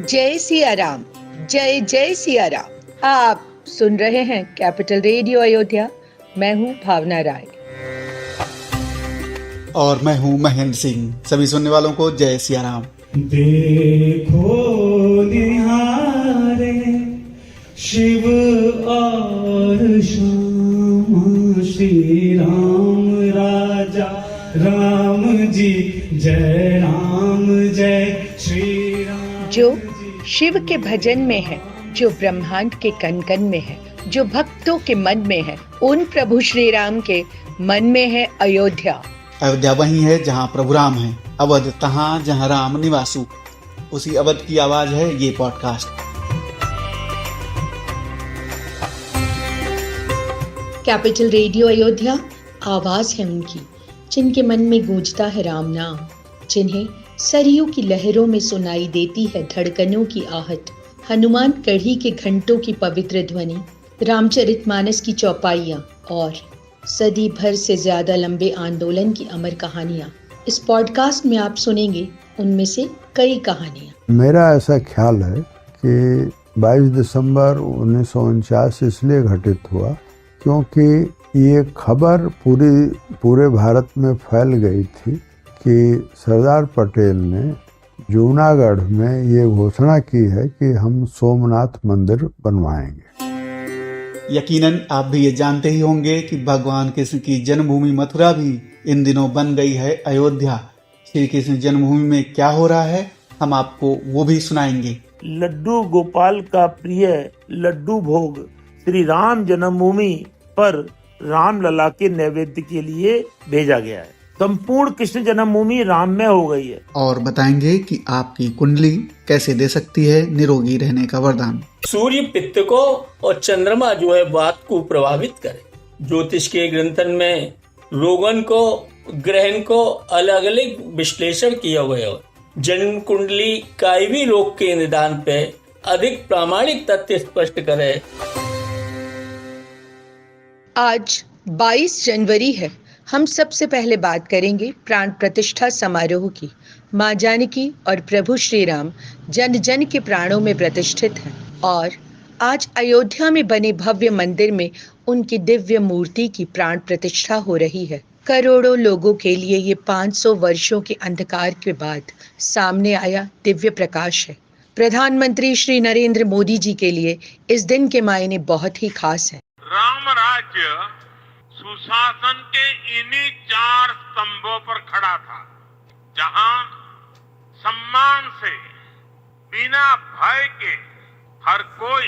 जय सिया राम, जय जय सिया राम। आप सुन रहे हैं कैपिटल रेडियो अयोध्या। मैं हूँ भावना राय और मैं हूँ महेंद्र सिंह। सभी सुनने वालों को जय सिया राम। देखो निहारे शिव और श्याम, श्री राम राजा राम जी, जय राम जय श्री राम। जो शिव के भजन में है, जो ब्रह्मांड के कण कण में है, जो भक्तों के मन में है, उन प्रभु श्री राम के मन में है अयोध्या। अयोध्या वही है जहाँ प्रभु राम है, अवध तहाँ जहाँ राम निवासु। उसी अवध की आवाज है ये पॉडकास्ट। कैपिटल रेडियो अयोध्या आवाज है उनकी, जिनके मन में गूंजता है राम नाम, जिन्हें सरयू की लहरों में सुनाई देती है धड़कनों की आहट, हनुमान कढ़ी के घंटों की पवित्र ध्वनि, रामचरितमानस की चौपाइयाँ और सदी भर से ज्यादा लंबे आंदोलन की अमर कहानियाँ। इस पॉडकास्ट में आप सुनेंगे उनमें से कई कहानियाँ। मेरा ऐसा ख्याल है कि 22 दिसंबर 1949 इसलिए घटित हुआ क्योंकि ये खबर पूरे भारत में फैल गई थी कि सरदार पटेल ने जूनागढ़ में ये घोषणा की है कि हम सोमनाथ मंदिर बनवाएंगे। यकीनन आप भी ये जानते ही होंगे कि भगवान कृष्ण की जन्मभूमि मथुरा भी इन दिनों बन गई है अयोध्या। श्री कृष्ण जन्मभूमि में क्या हो रहा है, हम आपको वो भी सुनाएंगे। लड्डू गोपाल का प्रिय लड्डू भोग श्री राम जन्मभूमि पर राम लला के नैवेद्य के लिए भेजा गया है। संपूर्ण कृष्ण जन्मभूमि राम में हो गई है। और बताएंगे कि आपकी कुंडली कैसे दे सकती है निरोगी रहने का वरदान। सूर्य पित्त को और चंद्रमा जो है वात को प्रभावित करे। ज्योतिष के ग्रंथन में रोगन को, ग्रहण को अलग अलग विश्लेषण किया गया है। जन्म कुंडली कोई भी रोग के निदान पे अधिक प्रामाणिक तथ्य स्पष्ट करे। आज 22 जनवरी है। हम सबसे पहले बात करेंगे प्राण प्रतिष्ठा समारोह की। माँ जानकी और प्रभु श्री राम जन जन के प्राणों में प्रतिष्ठित हैं और आज अयोध्या में बने भव्य मंदिर में उनकी दिव्य मूर्ति की प्राण प्रतिष्ठा हो रही है। करोड़ों लोगों के लिए ये 500 वर्षों के अंधकार के बाद सामने आया दिव्य प्रकाश है। प्रधानमंत्री श्री नरेंद्र मोदी जी के लिए इस दिन के मायने बहुत ही खास है। राम राज्य सुशासन के इन्हीं 4 स्तंभों पर खड़ा था, जहां सम्मान से बिना भय के हर कोई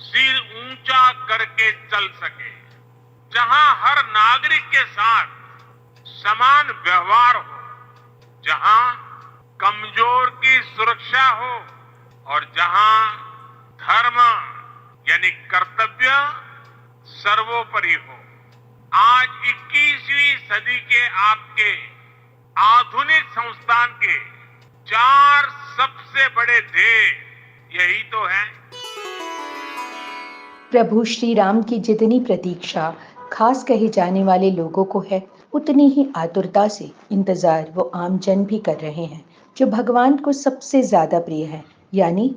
सिर ऊंचा करके चल सके, जहां हर नागरिक के साथ समान व्यवहार हो, जहां कमजोर की सुरक्षा हो और जहां धर्म यानी कर्तव्य सर्वोपरि हो। आज 21वीं सदी के आपके आधुनिक संस्थान के 4 सबसे बड़े ध्येय यही तो है। प्रभु श्री राम की जितनी प्रतीक्षा खास कहे जाने वाले लोगों को है, उतनी ही आतुरता से इंतजार वो आम जन भी कर रहे हैं, जो भगवान को सबसे ज्यादा प्रिय है, यानी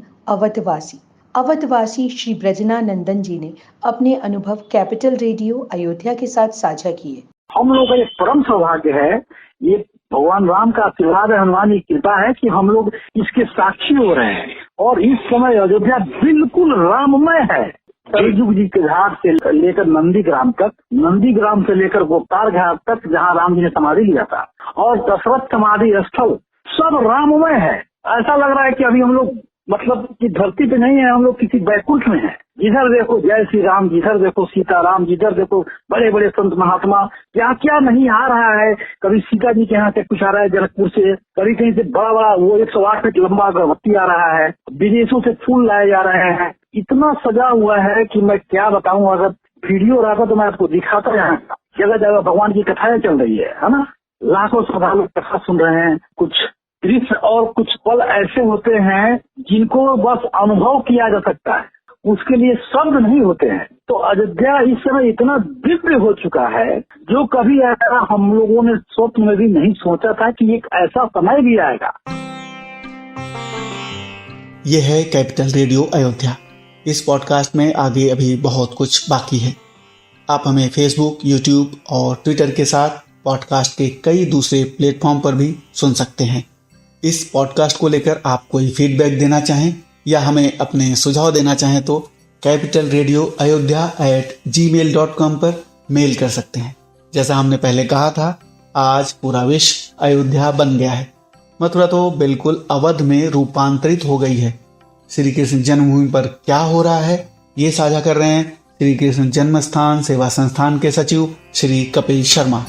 अवधवासी श्री ब्रजनानंदन जी ने अपने अनुभव कैपिटल रेडियो अयोध्या के साथ साझा किए। हम लोग का एक परम सौभाग्य है, ये भगवान राम का आशीर्वाद है, हनुमान की कृपा है कि हम लोग इसके साक्षी हो रहे हैं। और इस समय अयोध्या बिल्कुल राममय है। कलयुग जी के घाट से लेकर नंदीग्राम तक, नंदीग्राम से लेकर गोपाल घाट तक जहाँ राम जी ने समाधि लिया था, और दशरथ समाधि स्थल सब राममय है। ऐसा लग रहा है कि अभी हम लोग मतलब कि धरती पे नहीं है, हम लोग किसी बैकुंठ में हैं। जिधर देखो जय श्री राम, जिधर देखो सीताराम, जिधर देखो बड़े बड़े संत महात्मा, क्या क्या नहीं आ रहा है। कभी सीता जी के यहाँ से कुछ आ रहा है जनकपुर से, कभी कहीं से बड़ा वो 108 फीट लंबा अगरबत्ती आ रहा है, विदेशों से फूल लाए जा रहे हैं। इतना सजा हुआ है कि मैं क्या बताऊं। अगर वीडियो रहता तो मैं आपको दिखाता। यहाँ जगह जगह भगवान की कथाएं चल रही है ना। लाखों श्रद्धालु कथा सुन रहे हैं। कुछ दृश्य और कुछ पल ऐसे होते हैं जिनको बस अनुभव किया जा सकता है, उसके लिए शब्द नहीं होते हैं। तो अयोध्या इस समय इतना दिव्य हो चुका है जो कभी ऐसा हम लोगों ने स्वप्न में भी नहीं सोचा था कि एक ऐसा समय भी आएगा। ये है कैपिटल रेडियो अयोध्या। इस पॉडकास्ट में आगे अभी बहुत कुछ बाकी है। आप हमें फेसबुक, यूट्यूब और ट्विटर के साथ पॉडकास्ट के कई दूसरे प्लेटफॉर्म पर भी सुन सकते हैं। इस पॉडकास्ट को लेकर आप कोई फीडबैक देना चाहें या हमें अपने सुझाव देना चाहें तो capitalradioayodhya@gmail.com पर मेल कर सकते हैं। जैसा हमने पहले कहा था, आज पूरा विश्व अयोध्या बन गया है। मथुरा तो बिल्कुल अवध में रूपांतरित हो गई है। श्री कृष्ण जन्मभूमि पर क्या हो रहा है, ये साझा कर रहे हैं श्री कृष्ण जन्मस्थान सेवा संस्थान के सचिव श्री कपिल शर्मा।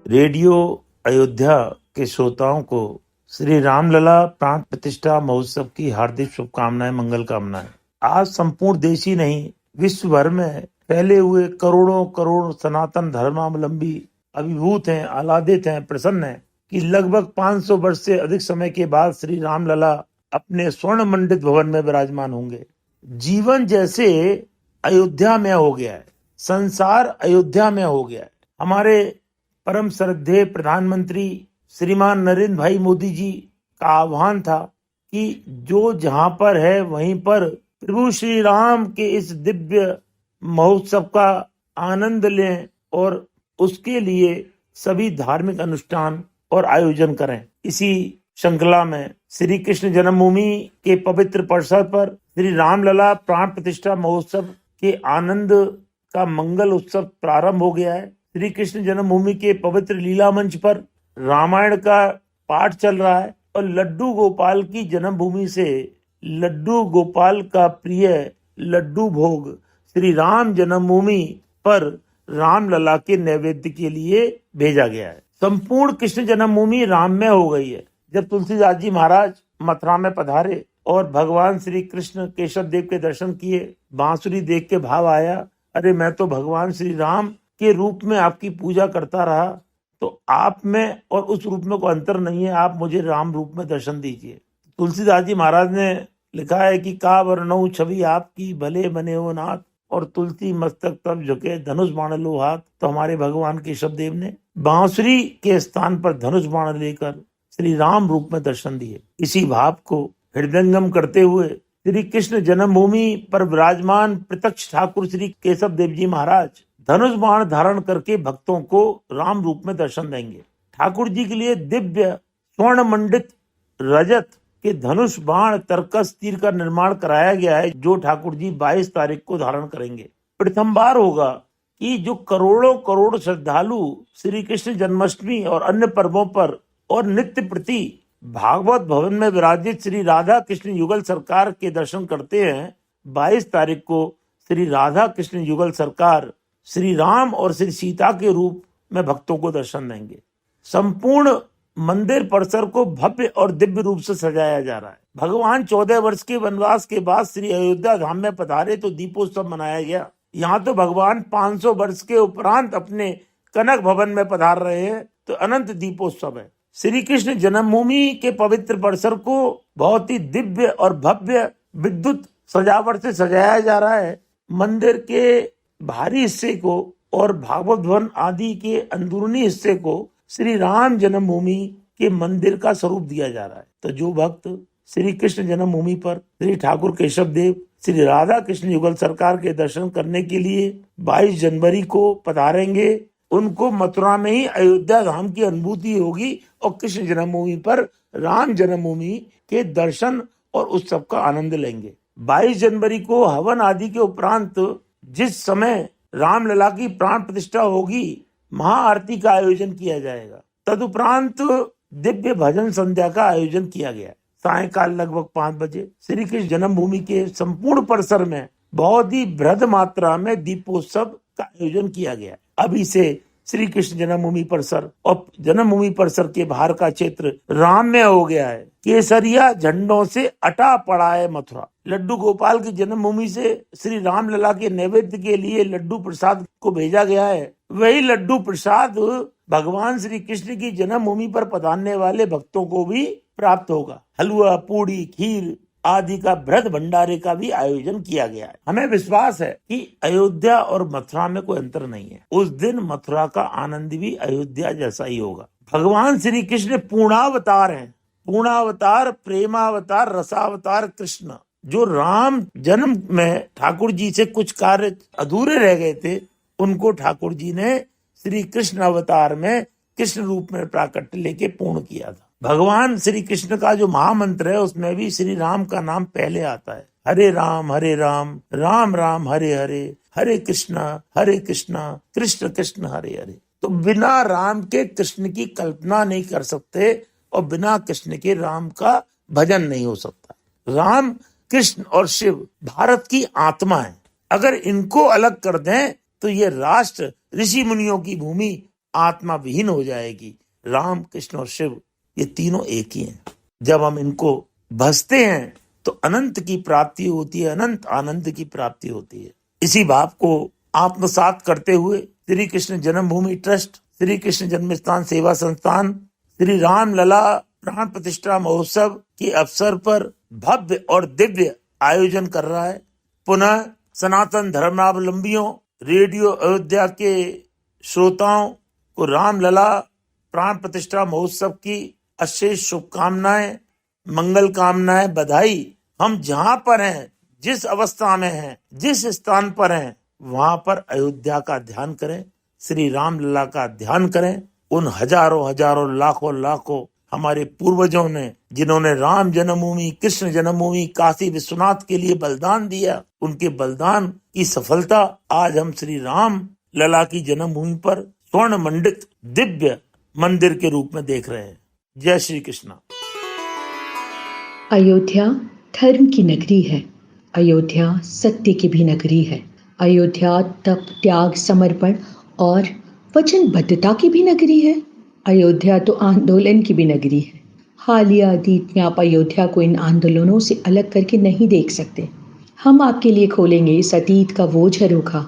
रेडियो अयोध्या के श्रोताओं को श्री रामलला प्राण प्रतिष्ठा महोत्सव की हार्दिक शुभकामनाएं, मंगल कामनाएं। आज संपूर्ण देश ही नहीं, विश्व भर में फैले हुए करोड़ों करोड़ सनातन धर्मावलंबी अभिभूत हैं, आह्लादित हैं, प्रसन्न हैं कि लगभग 500 वर्ष से अधिक समय के बाद श्री रामलला अपने स्वर्ण मंडित भवन में विराजमान होंगे। जीवन जैसे अयोध्या में हो गया है, संसार अयोध्या में हो गया है। हमारे परम श्रद्धेय प्रधानमंत्री श्रीमान नरेंद्र भाई मोदी जी का आह्वान था कि जो जहां पर है वहीं पर प्रभु श्री राम के इस दिव्य महोत्सव का आनंद लें और उसके लिए सभी धार्मिक अनुष्ठान और आयोजन करें। इसी श्रृंखला में श्री कृष्ण जन्मभूमि के पवित्र परिसर पर श्री रामलला प्राण प्रतिष्ठा महोत्सव के आनंद का मंगल उत्सव प्रारंभ हो गया है। श्री कृष्ण जन्मभूमि के पवित्र लीला मंच पर रामायण का पाठ चल रहा है और लड्डू गोपाल की जन्मभूमि से लड्डू गोपाल का प्रिय लड्डू भोग श्री राम जन्मभूमि पर रामलला के नैवेद्य के लिए भेजा गया है। संपूर्ण कृष्ण जन्मभूमि राममय हो गई है। जब तुलसीदास जी महाराज मथुरा में पधारे और भगवान श्री कृष्ण केशव देव के दर्शन किए, बांसुरी देख के भाव आया, अरे मैं तो भगवान श्री राम के रूप में आपकी पूजा करता रहा, तो आप में और उस रूप में कोई अंतर नहीं है, आप मुझे राम रूप में दर्शन दीजिए। तुलसीदास जी महाराज ने लिखा है कि का वर्णौ छवि आपकी भले बने हो नाथ, और तुलसी मस्तक तब झुके धनुष बाण लो हाथ। तो हमारे भगवान केशव देव ने बांसुरी के स्थान पर धनुष बाण लेकर श्री राम रूप में दर्शन दिए। इसी भाव को हृदयंगम करते हुए श्री कृष्ण जन्मभूमि पर विराजमान प्रत्यक्ष ठाकुर श्री केशव देव जी महाराज धनुष बाण धारण करके भक्तों को राम रूप में दर्शन देंगे। ठाकुर जी के लिए दिव्य स्वर्ण मंडित रजत के धनुष बाण तरकस तीर का निर्माण कराया गया है, जो ठाकुर जी 22 तारीख को धारण करेंगे। प्रथम बार होगा कि जो करोड़ों करोड़ श्रद्धालु श्री कृष्ण जन्माष्टमी और अन्य पर्वों पर और नित्य प्रति भागवत भवन में विराजित श्री राधा कृष्ण युगल सरकार के दर्शन करते हैं, 22 तारीख को श्री राधा कृष्ण युगल सरकार श्री राम और श्री सीता के रूप में भक्तों को दर्शन देंगे। संपूर्ण मंदिर परिसर को भव्य और दिव्य रूप से सजाया जा रहा है। भगवान 14 वर्ष के वनवास के बाद श्री अयोध्या धाम में पधारे तो दीपोत्सव मनाया गया। यहाँ तो भगवान 500 वर्ष के उपरांत अपने कनक भवन में पधार रहे हैं, तो अनंत दीपोत्सव है। श्री कृष्ण जन्मभूमि के पवित्र परिसर को बहुत ही दिव्य और भव्य विद्युत सजावट से सजाया जा रहा है। मंदिर के बाहरी हिस्से को और भागवत भवन आदि के अंदरूनी हिस्से को श्री राम जन्मभूमि के मंदिर का स्वरूप दिया जा रहा है। तो जो भक्त श्री कृष्ण जन्मभूमि पर श्री ठाकुर केशव देव श्री राधा कृष्ण युगल सरकार के दर्शन करने के लिए 22 जनवरी को पधारेंगे, उनको मथुरा में ही अयोध्या धाम की अनुभूति होगी और कृष्ण जन्मभूमि पर राम जन्मभूमि के दर्शन और उत्सव का आनंद लेंगे। 22 जनवरी को हवन आदि के उपरांत जिस समय रामलला की प्राण प्रतिष्ठा होगी, महाआरती का आयोजन किया जाएगा। तदुपरांत दिव्य भजन संध्या का आयोजन किया गया। सायकाल लगभग 5 बजे श्री कृष्ण जन्मभूमि के संपूर्ण परिसर में बहुत ही बृहद मात्रा में दीपोत्सव का आयोजन किया गया। अभी से श्री कृष्ण जन्मभूमि परिसर और जन्मभूमि परिसर के बाहर का क्षेत्र राममय हो गया है। केसरिया झंडों से अटा पड़ा है मथुरा। लड्डू गोपाल की जन्मभूमि से श्री रामलला के नैवेद्य के लिए लड्डू प्रसाद को भेजा गया है। वही लड्डू प्रसाद भगवान श्री कृष्ण की जन्मभूमि पर पधारने वाले भक्तों को भी प्राप्त होगा। हलवा, पूड़ी, खीर आदि का बृहद भंडारे का भी आयोजन किया गया है। हमें विश्वास है कि अयोध्या और मथुरा में कोई अंतर नहीं है। उस दिन मथुरा का आनंद भी अयोध्या जैसा ही होगा। भगवान श्री कृष्ण पूर्णावतार हैं, पूर्णावतार, प्रेमावतार, रसावतार कृष्ण। जो राम जन्म में ठाकुर जी से कुछ कार्य अधूरे रह गए थे, उनको ठाकुर जी ने श्री कृष्ण अवतार में कृष्ण रूप में प्राकट्य लेके पूर्ण किया था। भगवान श्री कृष्ण का जो महामंत्र है उसमें भी श्री राम का नाम पहले आता है। हरे राम राम राम हरे हरे, हरे कृष्णा कृष्ण कृष्ण हरे हरे। तो बिना राम के कृष्ण की कल्पना नहीं कर सकते और बिना कृष्ण के राम का भजन नहीं हो सकता। राम, कृष्ण और शिव भारत की आत्मा है। अगर इनको अलग कर दें तो ये राष्ट्र ऋषि मुनियों की भूमि आत्मा विहीन हो जाएगी। राम, कृष्ण और शिव ये तीनों एक ही हैं। जब हम इनको भजते हैं तो अनंत की प्राप्ति होती है, अनंत आनंद की प्राप्ति होती है। इसी भाव को आत्मसात करते हुए श्री कृष्ण जन्मभूमि ट्रस्ट, श्री कृष्ण जन्मस्थान सेवा संस्थान श्री राम लला प्राण प्रतिष्ठा महोत्सव के अवसर पर भव्य और दिव्य आयोजन कर रहा है। पुनः सनातन धर्मावलंबियों, रेडियो अयोध्या के श्रोताओं को रामलला प्राण प्रतिष्ठा महोत्सव की अशेष शुभकामनाएं, मंगल कामनाएं, बधाई। हम जहां पर हैं, जिस अवस्था में हैं, जिस स्थान पर हैं, वहां पर अयोध्या का ध्यान करें, श्री रामलला का ध्यान करें। उन हजारों लाखों हमारे पूर्वजों ने, जिन्होंने राम जन्मभूमि, कृष्ण जन्मभूमि, काशी विश्वनाथ के लिए बलिदान दिया, उनके बलिदान की सफलता आज हम श्री राम लला की जन्मभूमि पर स्वर्ण मंडित दिव्य मंदिर के रूप में देख रहे हैं। जय श्री कृष्ण। अयोध्या धर्म की नगरी है, अयोध्या सत्य की भी नगरी है, अयोध्या तप, त्याग, समर्पण और वचनबद्धता की भी नगरी है। अयोध्या तो आंदोलन की भी नगरी है। हालिया अतीत में आप अयोध्या को इन आंदोलनों से अलग करके नहीं देख सकते। हम आपके लिए खोलेंगे इस अतीत का वो झरोखा,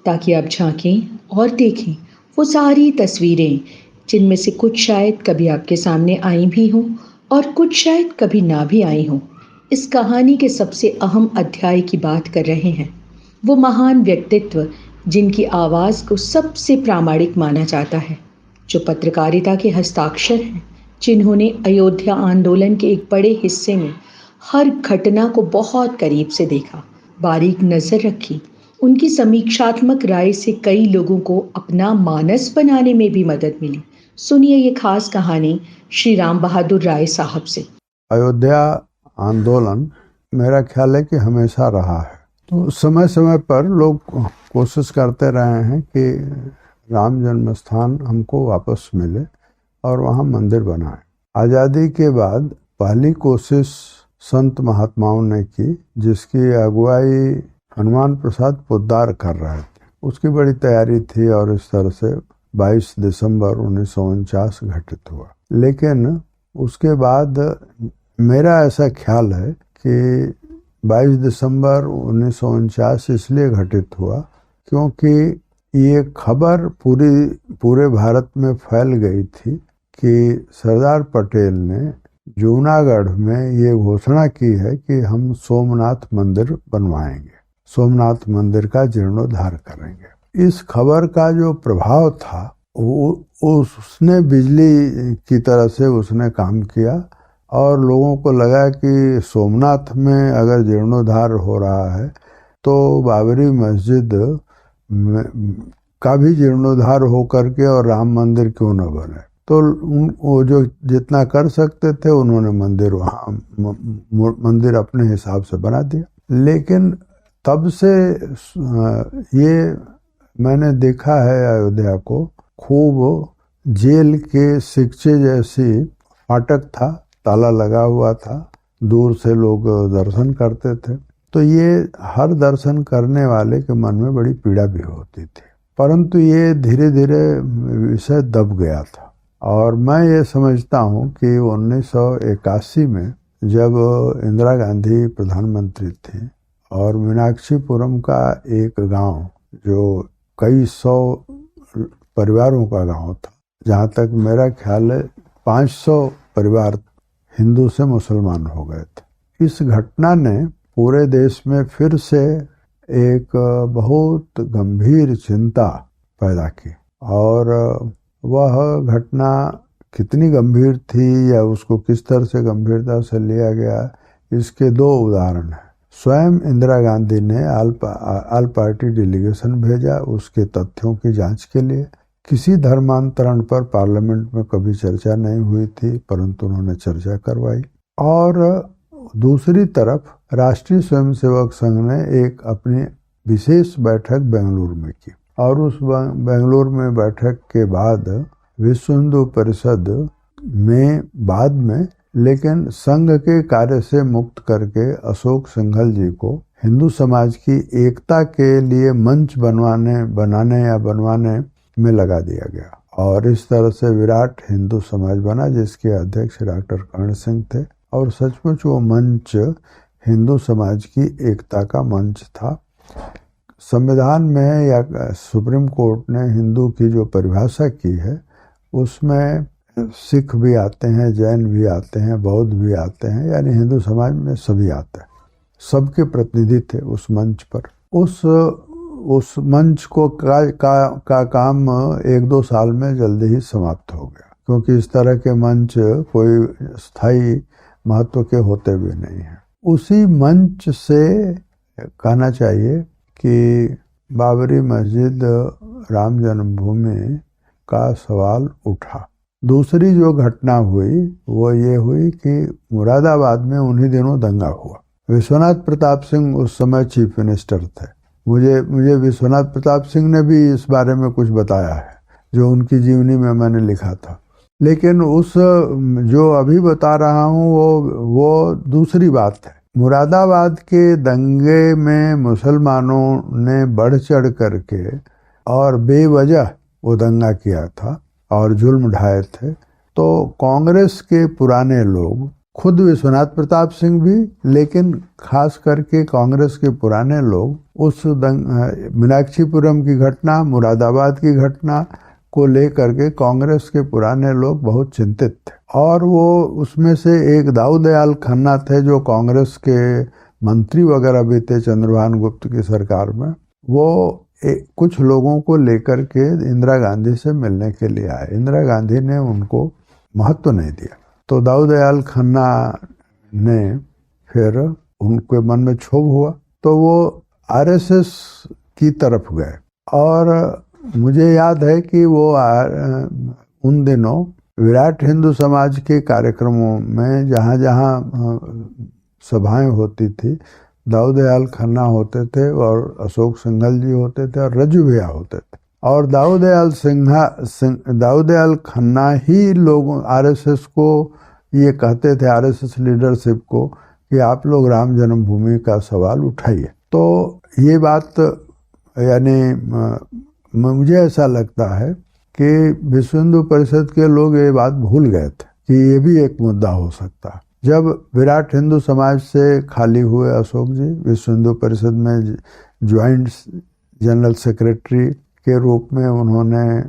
ताकि आप झांकें और देखें वो सारी तस्वीरें, जिनमें से कुछ शायद कभी आपके सामने आई भी हों और कुछ शायद कभी ना भी आई हों। इस कहानी के सबसे अहम अध्याय की बात कर रहे हैं, वो महान व्यक्तित्व जिनकी आवाज़ को सबसे प्रामाणिक माना जाता है, जो पत्रकारिता के हस्ताक्षर हैं, जिन्होंने अयोध्या आंदोलन के एक बड़े हिस्से में हर घटना को बहुत करीब से देखा, बारीक नज़र रखी। उनकी समीक्षात्मक राय से कई लोगों को अपना मानस बनाने में भी मदद मिली। सुनिए ये खास कहानी श्री राम बहादुर राय साहब से। अयोध्या आंदोलन मेरा ख्याल है कि हमेशा रहा है। तो समय समय पर लोग कोशिश करते रहे हैं कि राम जन्म स्थान हमको वापस मिले और वहाँ मंदिर बनाए। आज़ादी के बाद पहली कोशिश संत महात्माओं ने की, जिसकी अगुवाई हनुमान प्रसाद पोद्दार कर रहे थे। उसकी बड़ी तैयारी थी और इस तरह से 22 दिसंबर 1949 घटित हुआ। लेकिन उसके बाद मेरा ऐसा ख्याल है कि 22 दिसंबर 1949 इसलिए घटित हुआ क्योंकि ये खबर पूरे भारत में फैल गई थी कि सरदार पटेल ने जूनागढ़ में ये घोषणा की है कि हम सोमनाथ मंदिर बनवाएंगे, सोमनाथ मंदिर का जीर्णोद्धार करेंगे। इस खबर का जो प्रभाव था उसने बिजली की तरह से उसने काम किया और लोगों को लगा कि सोमनाथ में अगर जीर्णोद्धार हो रहा है तो बाबरी मस्जिद का भी जीर्णोद्धार हो करके और राम मंदिर क्यों न बने। तो वो जो जितना कर सकते थे उन्होंने मंदिर अपने हिसाब से बना दिया। लेकिन तब से ये मैंने देखा है अयोध्या को खूब जेल के शिक्षे जैसी फाटक था, ताला लगा हुआ था, दूर से लोग दर्शन करते थे। तो ये हर दर्शन करने वाले के मन में बड़ी पीड़ा भी होती थी, परंतु ये धीरे धीरे विषय दब गया था। और मैं ये समझता हूँ कि 1981 में जब इंदिरा गांधी प्रधानमंत्री थी और मीनाक्षीपुरम का एक गांव जो कई सौ परिवारों का गांव था, जहाँ तक मेरा ख्याल है 500 परिवार हिंदू से मुसलमान हो गए थे। इस घटना ने पूरे देश में फिर से एक बहुत गंभीर चिंता पैदा की और वह घटना कितनी गंभीर थी या उसको किस तरह से गंभीरता से लिया गया, इसके 2 उदाहरण हैं। स्वयं इंदिरा गांधी ने ऑल पार्टी डेलीगेशन भेजा उसके तथ्यों की जांच के लिए। किसी धर्मांतरण पर पार्लियामेंट में कभी चर्चा नहीं हुई थी, परंतु उन्होंने चर्चा करवाई। और दूसरी तरफ राष्ट्रीय स्वयंसेवक संघ ने एक अपनी विशेष बैठक बेंगलुरु में की, और उस बेंगलुरु में बैठक के बाद विश्व हिंदू परिषद में बाद में, लेकिन संघ के कार्य से मुक्त करके अशोक सिंघल जी को हिंदू समाज की एकता के लिए मंच बनवाने में लगा दिया गया, और इस तरह से विराट हिंदू समाज बना, जिसके अध्यक्ष डॉक्टर कर्ण सिंह थे। और सचमुच वो मंच हिंदू समाज की एकता का मंच था। संविधान में या सुप्रीम कोर्ट ने हिंदू की जो परिभाषा की है, उसमें सिख भी आते हैं, जैन भी आते हैं, बौद्ध भी आते हैं, यानी हिंदू समाज में सभी आते हैं। सबके प्रतिनिधि थे उस मंच पर। उस मंच को का काम 1-2 साल में जल्दी ही समाप्त हो गया, क्योंकि इस तरह के मंच कोई स्थायी महत्व के होते भी नहीं हैं। उसी मंच से कहना चाहिए कि बाबरी मस्जिद, राम जन्मभूमि का सवाल उठा। दूसरी जो घटना हुई वो ये हुई कि मुरादाबाद में उन्हीं दिनों दंगा हुआ। विश्वनाथ प्रताप सिंह उस समय चीफ मिनिस्टर थे। मुझे विश्वनाथ प्रताप सिंह ने भी इस बारे में कुछ बताया है, जो उनकी जीवनी में मैंने लिखा था। लेकिन उस जो अभी बता रहा हूँ वो दूसरी बात है। मुरादाबाद के दंगे में मुसलमानों ने बढ़ चढ़ करके और बेवजह वो दंगा किया था और जुल्म ढाए थे। तो कांग्रेस के पुराने लोग, खुद विश्वनाथ प्रताप सिंह भी, लेकिन खास करके कांग्रेस के पुराने लोग उस मीनाक्षीपुरम की घटना, मुरादाबाद की घटना को लेकर के कांग्रेस के पुराने लोग बहुत चिंतित थे। और वो उसमें से एक दाऊद दयाल खन्ना थे, जो कांग्रेस के मंत्री वगैरह भी थे चंद्रभान गुप्त की सरकार में। वो कुछ लोगों को लेकर के इंदिरा गांधी से मिलने के लिए आए। इंदिरा गांधी ने उनको महत्व नहीं दिया, तो दाऊद दयाल खन्ना ने फिर उनके मन में क्षोभ हुआ, तो वो आरएसएस की तरफ गए। और मुझे याद है कि वो उन दिनों विराट हिंदू समाज के कार्यक्रमों में जहाँ जहाँ सभाएं होती थी, दाऊद दयाल खन्ना होते थे और अशोक सिंघल जी होते थे और रज्जू भैया होते थे। और दाऊद दयाल खन्ना ही लोग आरएसएस को ये कहते थे, आरएसएस लीडरशिप को, कि आप लोग राम जन्मभूमि का सवाल उठाइए। तो ये बात, यानी मुझे ऐसा लगता है कि विश्व हिंदू परिषद के लोग ये बात भूल गए थे कि ये भी एक मुद्दा हो सकता है। जब विराट हिंदू समाज से खाली हुए अशोक जी, विश्व हिंदू परिषद में ज्वाइंट जनरल सेक्रेटरी के रूप में उन्होंने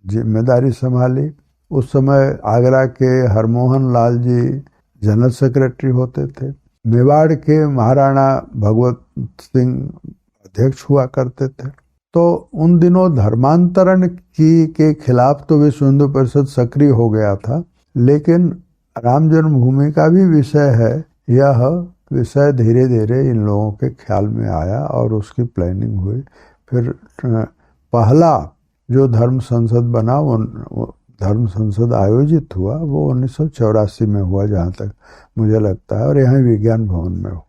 जिम्मेदारी संभाली। उस समय आगरा के हरमोहन लाल जी जनरल सेक्रेटरी होते थे। मेवाड़ के महाराणा भगवत सिंह अध्यक्ष हुआ करते थे। तो उन दिनों धर्मांतरण के खिलाफ तो विश्व हिंदू परिषद सक्रिय हो गया था, लेकिन राम जन्मभूमि का भी विषय है। यह विषय धीरे धीरे इन लोगों के ख्याल में आया और उसकी प्लानिंग हुई। फिर पहला जो धर्म संसद बना, वो धर्म संसद आयोजित हुआ, वो 1984 में हुआ जहाँ तक मुझे लगता है, और यहाँ विज्ञान भवन में हुआ।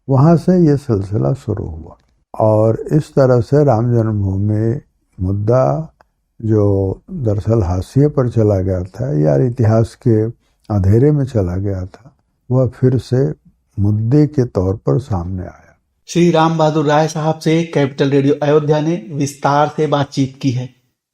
वहाँ से ये सिलसिला शुरू हुआ और इस तरह से राम जन्मभूमि मुद्दा, जो दरअसल हाशिए पर चला गया था या इतिहास के अंधेरे में चला गया था, वह फिर से मुद्दे के तौर पर सामने आया। श्री राम बहादुर राय साहब से कैपिटल रेडियो अयोध्या ने विस्तार से बातचीत की है।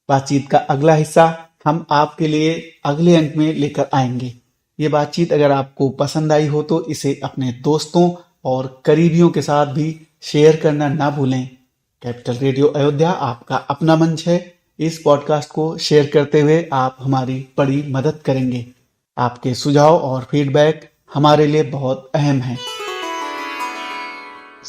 बातचीत का अगला हिस्सा हम आपके लिए अगले अंक में लेकर आएंगे। ये बातचीत अगर आपको पसंद आई हो तो इसे अपने दोस्तों और करीबियों के साथ भी शेयर करना ना भूलें। कैपिटल रेडियो अयोध्या आपका अपना मंच है। इस पॉडकास्ट को शेयर करते हुए आप हमारी बड़ी मदद करेंगे। आपके सुझाव और फीडबैक हमारे लिए बहुत अहम है।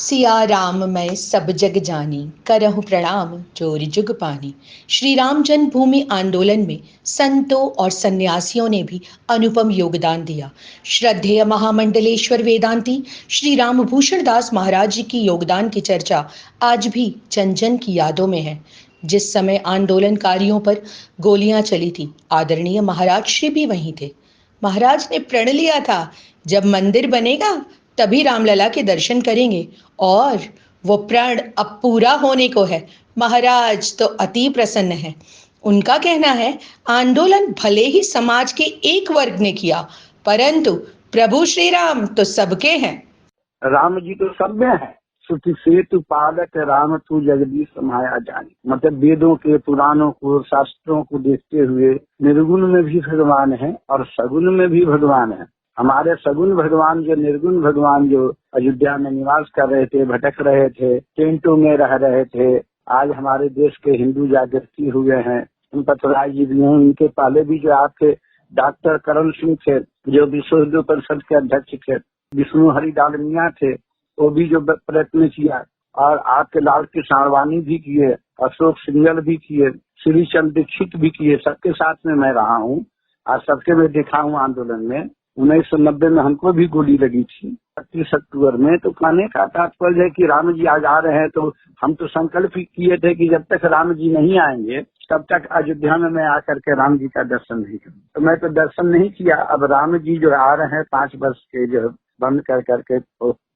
सिया राम मैं सब जग जानी, करहु प्रणाम जोरि जुग पानी। श्री राम जन्मभूमि आंदोलन में संतों और सन्यासियों ने भी अनुपम योगदान दिया। श्रद्धेय महामंडलेश्वर वेदांती श्री रामभूषण दास महाराज जी की योगदान की चर्चा आज भी जन जन की यादों में है। जिस समय आंदोलनकारियों पर गोलियां चली थी, आदरणीय महाराज श्री भी वहीं थे। महाराज ने प्रण लिया था, जब मंदिर बनेगा तभी रामलला के दर्शन करेंगे, और वो प्रण अब पूरा होने को है। महाराज तो अति प्रसन्न है। उनका कहना है, आंदोलन भले ही समाज के एक वर्ग ने किया, परंतु प्रभु श्री राम तो सबके हैं। राम जी तो सब में है। श्रुति सेतु पालक राम तू जगदीश समाया जानी। मतलब वेदों के, पुराणों को, शास्त्रों को देखते हुए निर्गुण में भी भगवान है और सगुण में भी भगवान है। हमारे सगुण भगवान जो निर्गुण भगवान जो अयोध्या में निवास कर रहे थे, भटक रहे थे, टेंटों में रह रहे थे, आज हमारे देश के हिंदू जागृति हुए हैं। पतराय जी भी हैं। उनके पहले भी जो आपके डॉक्टर करण सिंह थे, जो विश्व हिंदू परिषद के अध्यक्ष थे, विष्णु हरि डालमिया थे, वो भी जो प्रयत्न किया, और आपके लाल कृष्ण आडवाणी भी किए, अशोक सिंघल भी किए, श्री चंद्र दीक्षित भी किए। सबके साथ में मैं रहा हूँ और सबके मैं देखा हूँ आंदोलन में। 1990 में हमको भी गोली लगी थी 31 अक्टूबर में। तो कहने का तात्पर्य है कि राम जी आज आ रहे हैं, तो हम तो संकल्प ही किए थे कि जब तक राम जी नहीं आएंगे तब तक अयोध्या में मैं आकर के राम जी का दर्शन नहीं करूँ। तो मैं तो दर्शन नहीं किया। अब राम जी जो आ रहे हैं 5 वर्ष के, जो बंद कर करके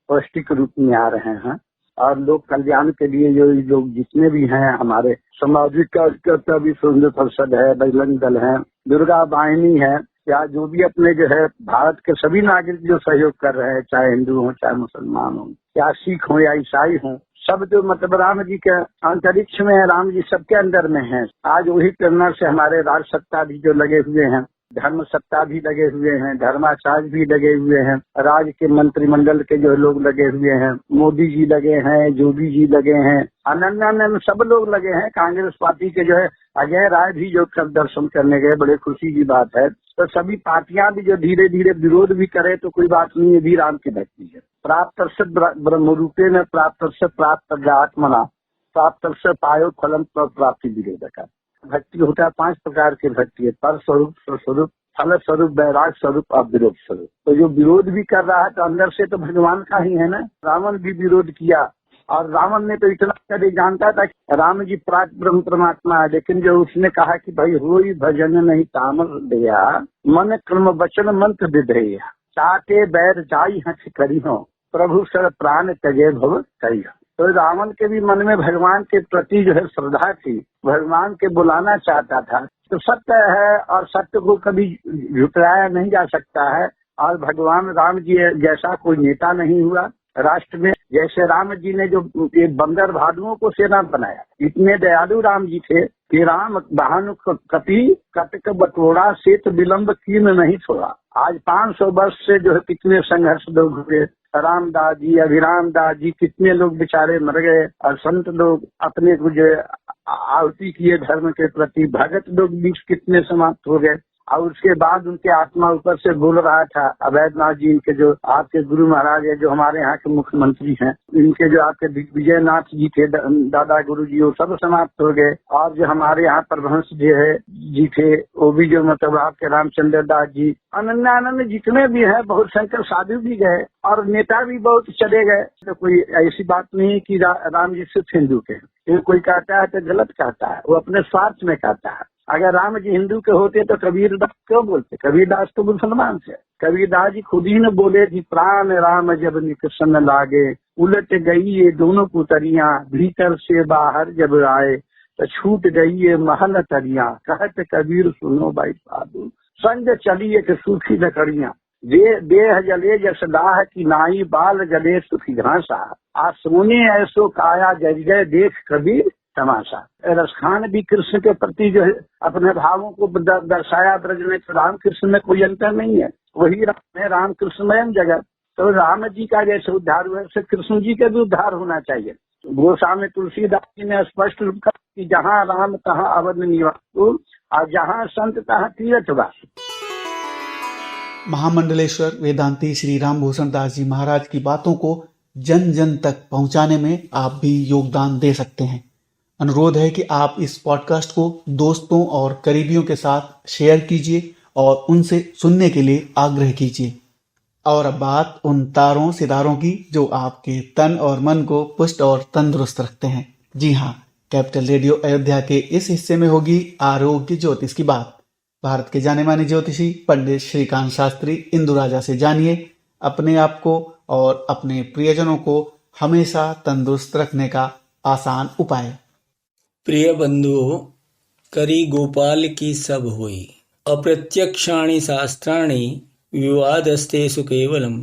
पौष्टिक रूप में आ रहे हैं, और लोक कल्याण के लिए जो लोग जितने भी हैं, हमारे सामाजिक कार्यकर्ता, विश्व हिंदू परिषद है, बजरंग दल है, दुर्गा वाहिनी है, या जो भी अपने जो है भारत के सभी नागरिक जो सहयोग कर रहे हैं, चाहे हिंदू हो, चाहे मुसलमान हो, या सिख हो या ईसाई हो, सब जो मतलब राम जी के अंतरिक्ष में है, राम जी सबके अंदर में है। आज वही प्रेरणा से हमारे राज सत्ता भी जो लगे हुए हैं, धर्म सत्ता भी लगे हुए हैं, धर्माचार्य भी लगे हुए हैं, राज्य के मंत्रिमंडल के जो लोग लगे हुए हैं, मोदी जी लगे हैं, योगी जी लगे हैं, अनंत सब लोग लगे हैं। कांग्रेस पार्टी के जो है अजय राय भी जो कल दर्शन करने गए, बड़े खुशी की बात है। तो सभी पार्टियां भी जो धीरे धीरे विरोध भी करे तो कोई बात नहीं, ये भी राम की भक्ति है। प्राप्त ब्रह्म रूपे में प्राप्त आत्मना प्राप्त पायो फलम प्राप्ति विरोधक। भक्ति होता है 5 प्रकार की भक्ति है, पर स्वरूप, स्वरूप, फल स्वरूप, वैराग स्वरूप और विरोध स्वरूप। तो जो विरोध भी कर रहा है तो अंदर से तो भगवान का ही है ना। रावण भी विरोध किया, और रावण ने तो इतना कभी जानता था कि राम जी प्राक ब्रह्म परमात्मा है, लेकिन जो उसने कहा कि भाई होई भजन नहीं तामर दया, मन कर्म वचन मंत्र विधेया, चाटे बैर जाई हंस करी हो, प्रभु सर प्राण तजे भव करी। तो रावण के भी मन में भगवान के प्रति जो है श्रद्धा थी, भगवान के बुलाना चाहता था। तो सत्य है और सत्य को कभी झुटलाया नहीं जा सकता है। और भगवान राम जी जैसा कोई नेता नहीं हुआ राष्ट्र में। जैसे राम जी ने जो एक बंदर भालुओं को सेना बनाया, इतने दयालु राम जी थे कि राम बहानु कपि कटक बटोरा सेत विलम्ब कीन नहीं छोड़ा। आज 500 वर्ष से जो है कितने संघर्ष लोग हुए, रामदास जी, अभिराम दास जी, कितने लोग बेचारे मर गए, और संत लोग अपने को जो आहुति किए धर्म के प्रति, भगत लोग भी कितने समाप्त हो गए। और उसके बाद उनके आत्मा ऊपर से बोल रहा था। अवैधनाथ जी, इनके जो आपके गुरु महाराज है, जो हमारे यहाँ के मुख्यमंत्री हैं, इनके जो आपके दिग्विजयनाथ जी थे, दादा गुरु जी, वो सब समाप्त हो गए। और जो हमारे यहाँ परमहंस जी थे, वो भी जो मतलब आपके रामचंद्र दास जी, अनन्यानंद जितने भी हैं, बहुत संख्या साधु भी गए और नेता भी बहुत चले गए। तो कोई ऐसी बात नहीं कि राम जी सिर्फ हिंदू के हैं। कोई कहता है तो गलत कहता है, वो अपने स्वार्थ में कहता है। अगर राम जी हिंदू के होते तो कबीरदास क्यों बोलते? कबीरदास तो मुसलमान थे। कबीरदास जी खुद ही ने बोले कि प्राण राम जब निकसन लागे, उलट गई ये दोनों पुतरियां, भीतर से बाहर जब आए तो छूट गई ये महल तरियां, कहते कबीर सुनो भाई साधु, संग चलिए के सूखी लकड़ियां, देह जले जस दाह की नाई, बाल जले सुखी घासा, आ सोने ऐसो काया जज गए देख कबीर तमाशा। रसखान भी कृष्ण के प्रति जो है अपने भावों को दर्शाया ब्रज में। तो राम कृष्ण में कोई अंतर नहीं है, वही राम है, राम कृष्णमय जगत। तो राम जी का जैसे उद्धार हुआ वैसे कृष्ण जी का भी उद्धार होना चाहिए। गोस्वामी तुलसीदास जी ने स्पष्ट रूप कहा कि जहाँ राम तहाँ अवध निवास, और जहाँ संत तहाँ तीर्थवास। महामंडलेश्वर वेदांती श्री रामभूषण दास जी महाराज की बातों को जन जन तक पहुंचाने में आप भी योगदान दे सकते हैं। अनुरोध है कि आप इस पॉडकास्ट को दोस्तों और करीबियों के साथ शेयर कीजिए और उनसे सुनने के लिए आग्रह कीजिए। और अब बात उन तारों सितारों की जो आपके तन और मन को पुष्ट और तंदुरुस्त रखते हैं। जी हाँ, कैपिटल रेडियो अयोध्या के इस हिस्से में होगी आरोग्य ज्योतिष की बात। भारत के जाने माने ज्योतिषी पंडित श्रीकांत शास्त्री इंदुराजा से जानिए अपने आप को और अपने प्रियजनों को हमेशा तंदुरुस्त रखने का आसान उपाय। प्रिय बंधुओं, करी गोपाल की सब हुई, अप्रत्यक्षाणि शास्त्राणि विवादस्तेषु केवलम,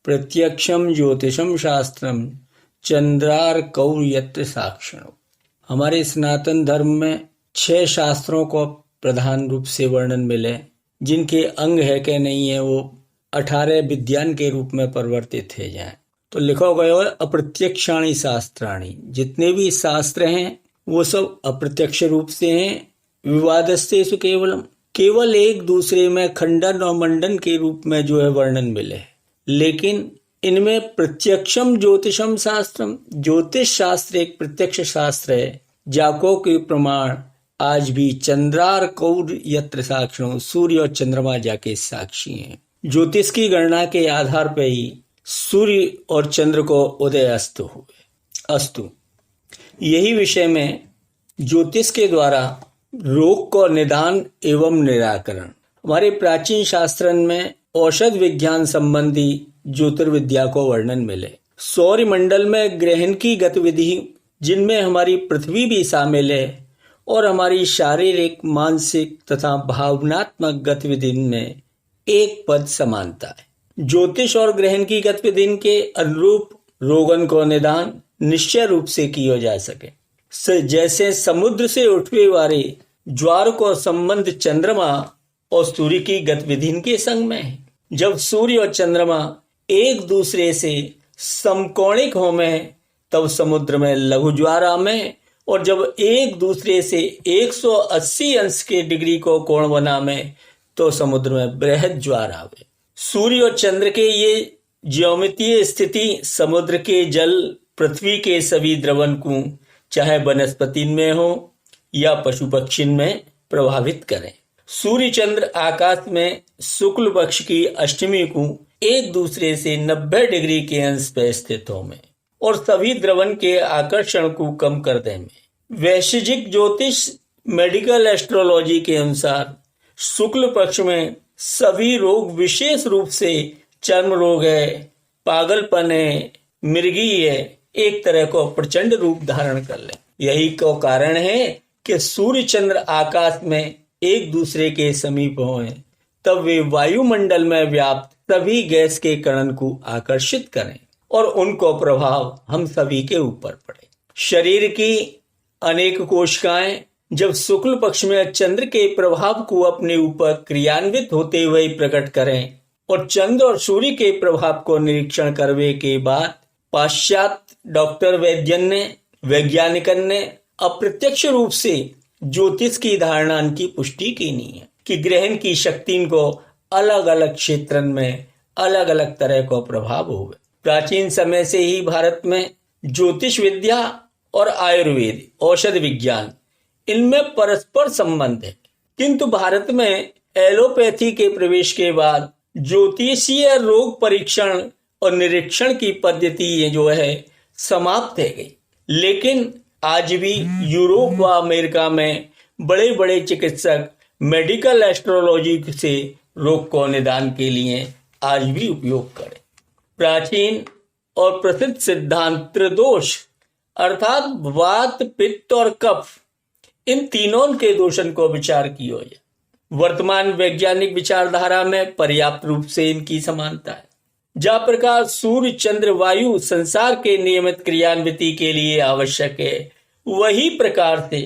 प्रत्यक्षम ज्योतिषम शास्त्रम चंद्रार्कौ यत्र साक्षणो। हमारे सनातन धर्म में 6 शास्त्रों को प्रधान रूप से वर्णन मिले, जिनके अंग है कि नहीं है वो 18 विद्यान के रूप में परिवर्तित है जाए। तो लिखा गया है अप्रत्यक्षाणि शास्त्राणि, जितने भी शास्त्र हैं वो सब अप्रत्यक्ष रूप से हैं। विवादस्तेषु केवलम, केवल एक दूसरे में खंडन और मंडन के रूप में जो है वर्णन मिले, लेकिन इनमें प्रत्यक्षम ज्योतिषम शास्त्रम, ज्योतिष शास्त्र एक प्रत्यक्ष शास्त्र है, जाको के प्रमाण आज भी चंद्रार्कौ यत्र साक्षणो, सूर्य और चंद्रमा जाके साक्षी हैं। ज्योतिष की गणना के आधार पर ही सूर्य और चंद्र को उदय अस्त हुए। अस्तु, यही विषय में ज्योतिष के द्वारा रोग को निदान एवं निराकरण, हमारे प्राचीन शास्त्रन में औषध विज्ञान संबंधी ज्योतिर्विद्या को वर्णन मिले। सौर मंडल में ग्रहण की गतिविधि, जिनमें हमारी पृथ्वी भी शामिल है, और हमारी शारीरिक, मानसिक तथा भावनात्मक गतिविधि में एक पद समानता है। ज्योतिष और ग्रहण की गतिविधि के अनुरूप रोगन को निदान निश्चय रूप से किया जा सके। जैसे समुद्र से उठने वाले ज्वार को संबंध चंद्रमा और सूर्य की गतिविधि के संग में है। जब सूर्य और चंद्रमा एक दूसरे से समकोणिक हो में तब समुद्र में लघु ज्वार आवे, और जब एक दूसरे से 180 अंश के डिग्री को कोण बना में तो समुद्र में बृहद ज्वार आवे। सूर्य और चंद्र के ये ज्योमितीय स्थिति समुद्र के जल, पृथ्वी के सभी द्रवन को चाहे वनस्पति में हो या पशु पक्षी में प्रभावित करें। सूर्य चंद्र आकाश में शुक्ल पक्ष की अष्टमी को एक दूसरे से 90 डिग्री के अंश पे स्थित हो में और सभी द्रवन के आकर्षण को कम कर दे में। वैशेषिक ज्योतिष मेडिकल एस्ट्रोलॉजी के अनुसार शुक्ल पक्ष में सभी रोग, विशेष रूप से चर्म रोग है, पागलपन है, मिर्गी है, एक तरह को प्रचंड रूप धारण कर ले। यही को कारण है कि सूर्य चंद्र आकाश में एक दूसरे के समीप हों तब वे वायुमंडल में व्याप्त सभी गैस के कणों को आकर्षित करें और उनको प्रभाव हम सभी के ऊपर पड़े। शरीर की अनेक कोशिकाएं जब शुक्ल पक्ष में चंद्र के प्रभाव को अपने ऊपर क्रियान्वित होते हुए प्रकट करें और चंद्र और सूर्य के प्रभाव को निरीक्षण करने के बाद पाश्चात्य डॉक्टर वैज्ञानिकन ने अप्रत्यक्ष रूप से ज्योतिष की धारणा की पुष्टि की नहीं है कि ग्रहण की शक्ति को अलग अलग क्षेत्र में अलग अलग तरह का प्रभाव हुए। प्राचीन समय से ही भारत में ज्योतिष विद्या और आयुर्वेद, औषध विज्ञान, इनमें परस्पर संबंध है, किंतु भारत में एलोपैथी के प्रवेश के बाद ज्योतिषीय रोग परीक्षण और निरीक्षण की पद्धति जो है समाप्त है गई। लेकिन आज भी यूरोप व अमेरिका में बड़े बड़े चिकित्सक मेडिकल एस्ट्रोलॉजी से रोग को निदान के लिए आज भी उपयोग करें। प्राचीन और प्रसिद्ध सिद्धांत त्रिदोष अर्थात वात, पित्त और कफ, इन तीनों के दोषण को विचार किया जाए। वर्तमान वैज्ञानिक विचारधारा में पर्याप्त रूप से इनकी समानता है। जहाँ प्रकार सूर्य, चंद्र, वायु संसार के नियमित क्रियान्विति के लिए आवश्यक है, वही प्रकार से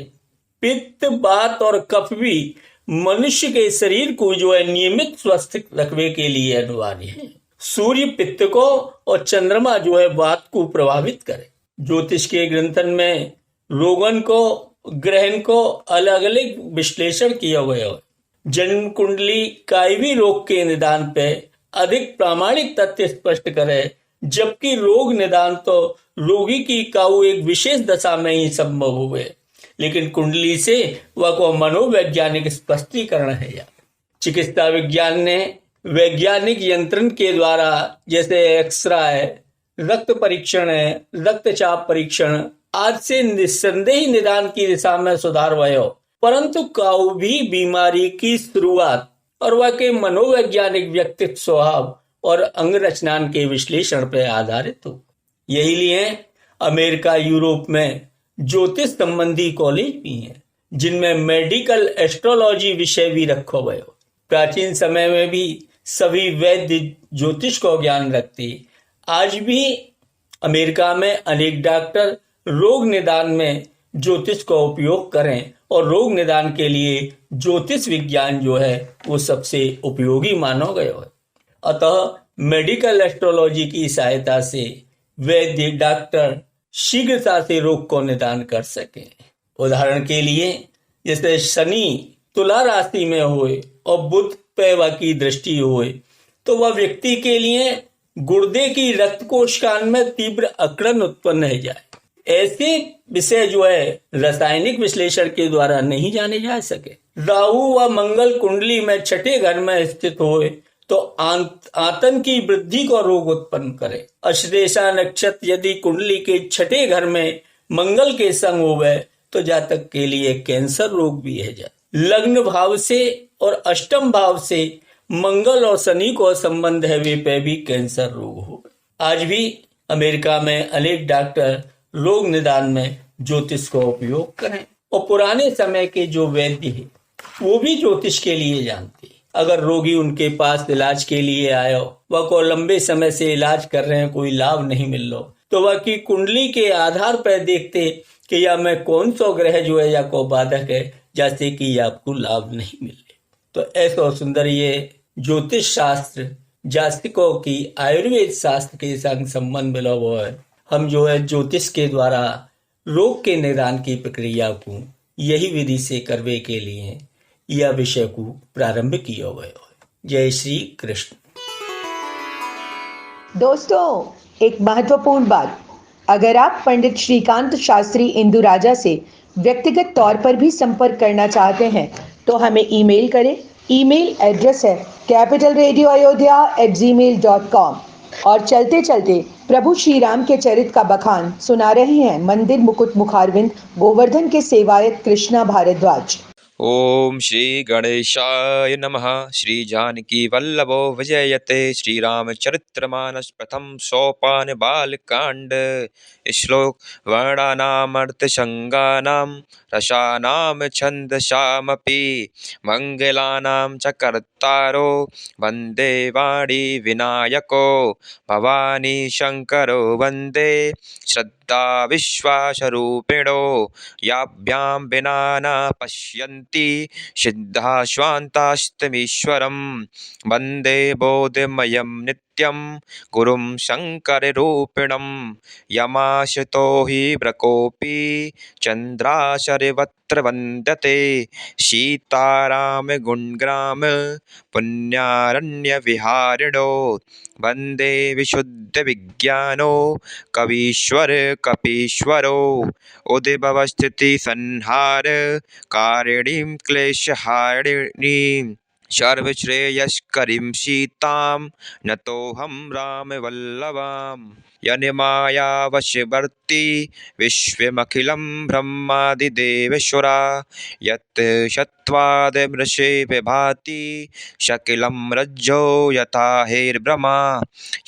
पित्त, वात और कफ भी मनुष्य के शरीर को जो है नियमित स्वस्थ रखने के लिए अनिवार्य है। सूर्य पित्त को और चंद्रमा जो है वात को प्रभावित करे। ज्योतिष के ग्रंथन में रोगन को, ग्रहण को अलग अलग विश्लेषण किया गया है। जन्म कुंडली काई भी रोग के निदान पे अधिक प्रामाणिक तथ्य स्पष्ट करे जबकि रोग निदान तो रोगी की काऊ एक विशेष दशा में ही संभव हुए, लेकिन कुंडली से वह को मनोवैज्ञानिक स्पष्टीकरण है। या चिकित्सा विज्ञान ने वैज्ञानिक यंत्रण के द्वारा जैसे एक्सरे, रक्त परीक्षण, रक्तचाप परीक्षण आज से निस्संदेह निदान की दिशा में सुधार भयो, परंतु काऊ भी बीमारी की शुरुआत और वह के मनोवैज्ञानिक व्यक्तित्व, स्वभाव और अंग रचनान के विश्लेषण पर आधारित हो। यही लिए अमेरिका, यूरोप में ज्योतिष संबंधी कॉलेज भी हैं, जिनमें मेडिकल एस्ट्रोलॉजी विषय भी रखो गयो। प्राचीन समय में भी सभी वैद्य ज्योतिष को ज्ञान रखते। आज भी अमेरिका में अनेक डॉक्टर रोग निदान में ज्योतिष का उपयोग करें और रोग निदान के लिए ज्योतिष विज्ञान जो है वो सबसे उपयोगी मानो गयो है। अतः मेडिकल एस्ट्रोलॉजी की सहायता से वैद्य डॉक्टर शीघ्रता से रोग को निदान कर सके। उदाहरण के लिए जैसे शनि तुला राशि में होए और बुध पैवा की दृष्टि होए तो वह व्यक्ति के लिए गुर्दे की रक्त कोशिकाओं में तीव्र अकड़न उत्पन्न हो जाए। ऐसे विषय जो है रासायनिक विश्लेषण के द्वारा नहीं जाने जा सके। राहु व मंगल कुंडली में छठे घर में स्थित होए तो आतंक की वृद्धि को रोग उत्पन्न करे। अश्लेषा नक्षत्र यदि कुंडली के छठे घर में मंगल के संग होवे तो जातक के लिए कैंसर रोग भी है। लग्न भाव से और अष्टम भाव से मंगल और शनि को संबंध है वे पे भी कैंसर रोग हो। आज भी अमेरिका में अनेक डॉक्टर रोग निदान में ज्योतिष को उपयोग करें और पुराने समय के जो वैद्य है वो भी ज्योतिष के लिए जानते। अगर रोगी उनके पास इलाज के लिए आयो, वह को लंबे समय से इलाज कर रहे हैं, कोई लाभ नहीं मिल रहा, तो वह की कुंडली के आधार पर देखते कि या मैं कौन सा ग्रह जो है या को बाधक है, जैसे कि आपको लाभ नहीं मिले। तो ऐसा सुंदर ये ज्योतिष शास्त्र जातकों की आयुर्वेद शास्त्र के संग संबंध मिला हुआ है। हम जो है ज्योतिष के द्वारा रोग के निदान की प्रक्रिया को यही विधि से करने के लिए यह विषय को प्रारंभ किया हुआ है। जय श्री कृष्ण। दोस्तों, एक महत्वपूर्ण बात, अगर आप पंडित श्रीकांत शास्त्री इंदु राजा से व्यक्तिगत तौर पर भी संपर्क करना चाहते हैं तो हमें ईमेल करें। ईमेल एड्रेस है capitalradioayodhya@gmail.com। और चलते चलते प्रभु श्री राम के चरित्र का बखान सुना रहे हैं मंदिर मुकुट मुखारविंद गोवर्धन के सेवायत कृष्णा भारद्वाज। ओम श्री गणेशाय नमः। श्री जानकी वल्लभो विजयते। श्री रामचरितमानस प्रथम सोपान बालकांड। श्लोक वर्णानामर्थसंगानां रसानां छन्दसामपि मंगलानां च कर्तारो वन्दे वाणी विनायको भवानी शंकरो वन्दे श्रद्धा विश्वासरूपिणो याभ्यां विना न पश्यन्ति सिद्धा स्वान्तास्तमीश्वरं वन्दे बोधमयं नित्यं गुरुं शङ्कररूपिणं यमाशतो हि प्रकोपी चन्द्राशरवत्र वन्दते सीताराम गुणग्राम पुण्यारण्यविहारिणो वन्दे विशुद्धविज्ञानो कवीश्वर कपीश्वरो उद्भवस्थिति संहार कारिणीं क्लेशहारिणीं सर्वश्रेयस्करीं सीतां नतोऽहं रामवल्लभाम्। यन्मायावशवर्ती विश्वमखिलं ब्रह्मादिदेवेश्वरा यत् शत्वादमृषे विभाति शकिलं रज्जो यथा हेर्ब्रमा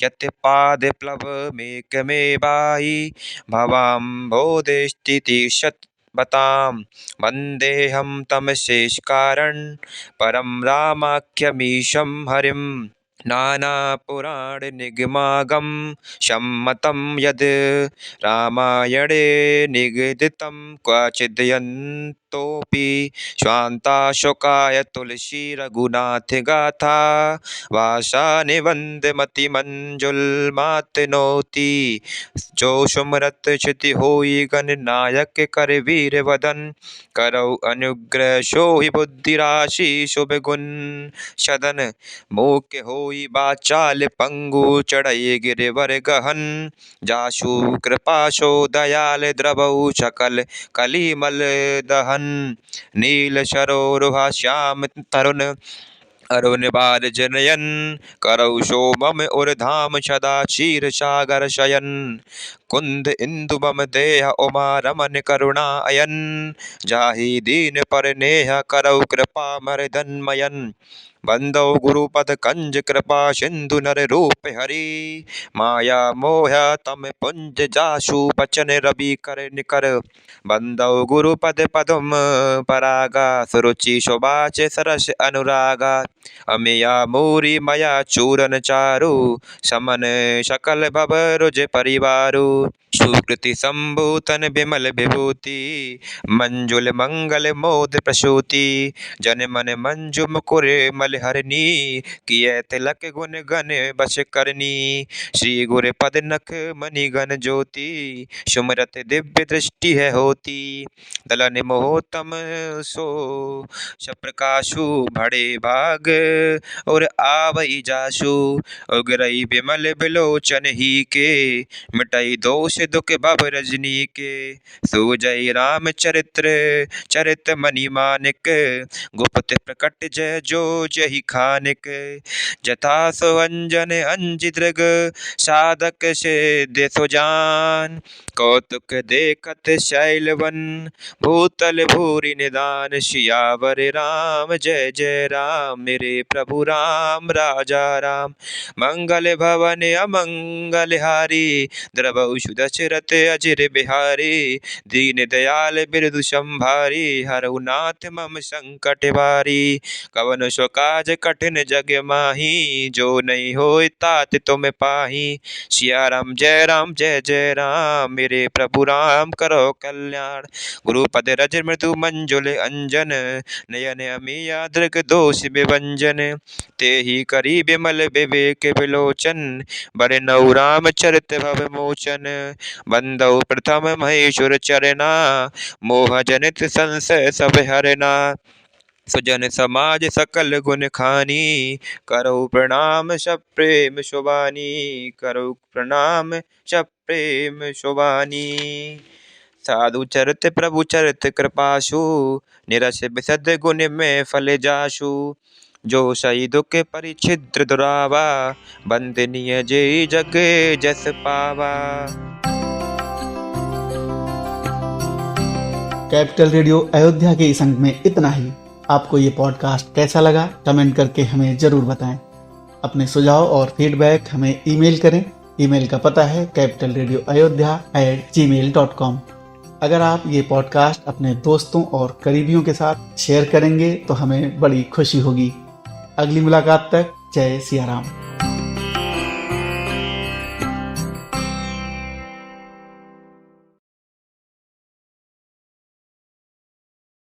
यत् पादप्लवमेकमेवायि भवाम्भोधस्थिति बतां वन्देऽहं तमशेषकारणं परं रामाख्यमीशं हरिं नानापुराणनिगमागम सम्मतं यद् रामायणे निगदितं क्वचिदयन्तोऽपि स्वान्ताशोकाय तुलसी रघुनाथ गाथा वासानि वन्दमतिमञ्जुलमातनोति जो सुमरत क्षति होई गणनायक कर वीर वदन करौ अनुग्रह सोहि बुद्धि राशि शुभ गुण सदन मोक्ष होई होई बाचाल पंगु चढ़ई गिरिवर गहन जाशु कृपाशो दयाल द्रवऊ सकल कलिमल दहन नील सरोरुहा श्याम तरुण अरुण बाल जनयन करौ सोमम उर धाम सदा क्षीर सागर शयन कुंद इंदु मम देह उमा रमन करुणा अयन जाहि दीन पर नेह करौ कृपा मर्दनमयन बंदौ गुरुपद कंज कृपा सिंधु नर रूप हरि माया मोह तम पुंज जासु बचन रवि कर निकर बंदौ गुरुपद पदम परागा सुरुचि शोभाच सरस अनुरागा अमिया मूरी मया चूरन चारु समन सकल भव रुज परिवारु सुकृति संभूतन विमल विभूति मंजुल मंगल मोद प्रसूति जन मन मंजु मुकुर मल हरनी किए तिलक गुण गण बस करनी श्री गुर पद नख मणि गण ज्योति सुमरत दिव्य दृष्टि है होती दलन मोहतम सो सप्रकाशु भड़े भाग और आवई जासु उगरई विमल बिलोचन ही के मिटई दोष दुख भव रजनी के सुजय राम चरित्र चरित मणि मानिक गुप्त प्रकट जय जो जहि खानिक जथा सो अंजन अंज दृग साधक से दे सो जान कौतुक देखत शैलवन भूतल भूरि निदान सियावर राम जय जय राम मेरे प्रभु राम राजा राम मंगल भवन अमंगल हारी द्रवौ सुदशरथ अजिर बिहारी दीन दयाल बिरदु संभारी हरहु नाथ मम संकट भारी कवन सो काज कठिन जग माही जो नहीं होय तात तुम पाही सिया राम जय जय राम मेरे प्रभु राम करो कल्याण गुरुपद रज मृदु मंजुल अंजन नयन अमिया दृग दोष विभंजन ते ही करी विमल विवेक विलोचन बरे नौ राम चरित भव मोचन बंदौ प्रथम महेश्वर चरना मोह जनित संशय सब हरना सुजन समाज सकल गुण खानी करो प्रणाम सब प्रेम शोभानी करो प्रणाम सब प्रेम शोभानी साधु चरित प्रभु चरित कृपाशु निरस विशद गुण में फल जाशु जो सही दुख परिच्छिद्र दुरावा बंदनीय जय जग जस पावा। कैपिटल रेडियो अयोध्या के इस अंक में इतना ही। आपको ये पॉडकास्ट कैसा लगा कमेंट करके हमें जरूर बताएं। अपने सुझाव और फीडबैक हमें ईमेल करें। ईमेल का पता है capitalradioayodhya@gmail.com। अगर आप ये पॉडकास्ट अपने दोस्तों और करीबियों के साथ शेयर करेंगे तो हमें बड़ी खुशी होगी। अगली मुलाकात तक जय सिया राम।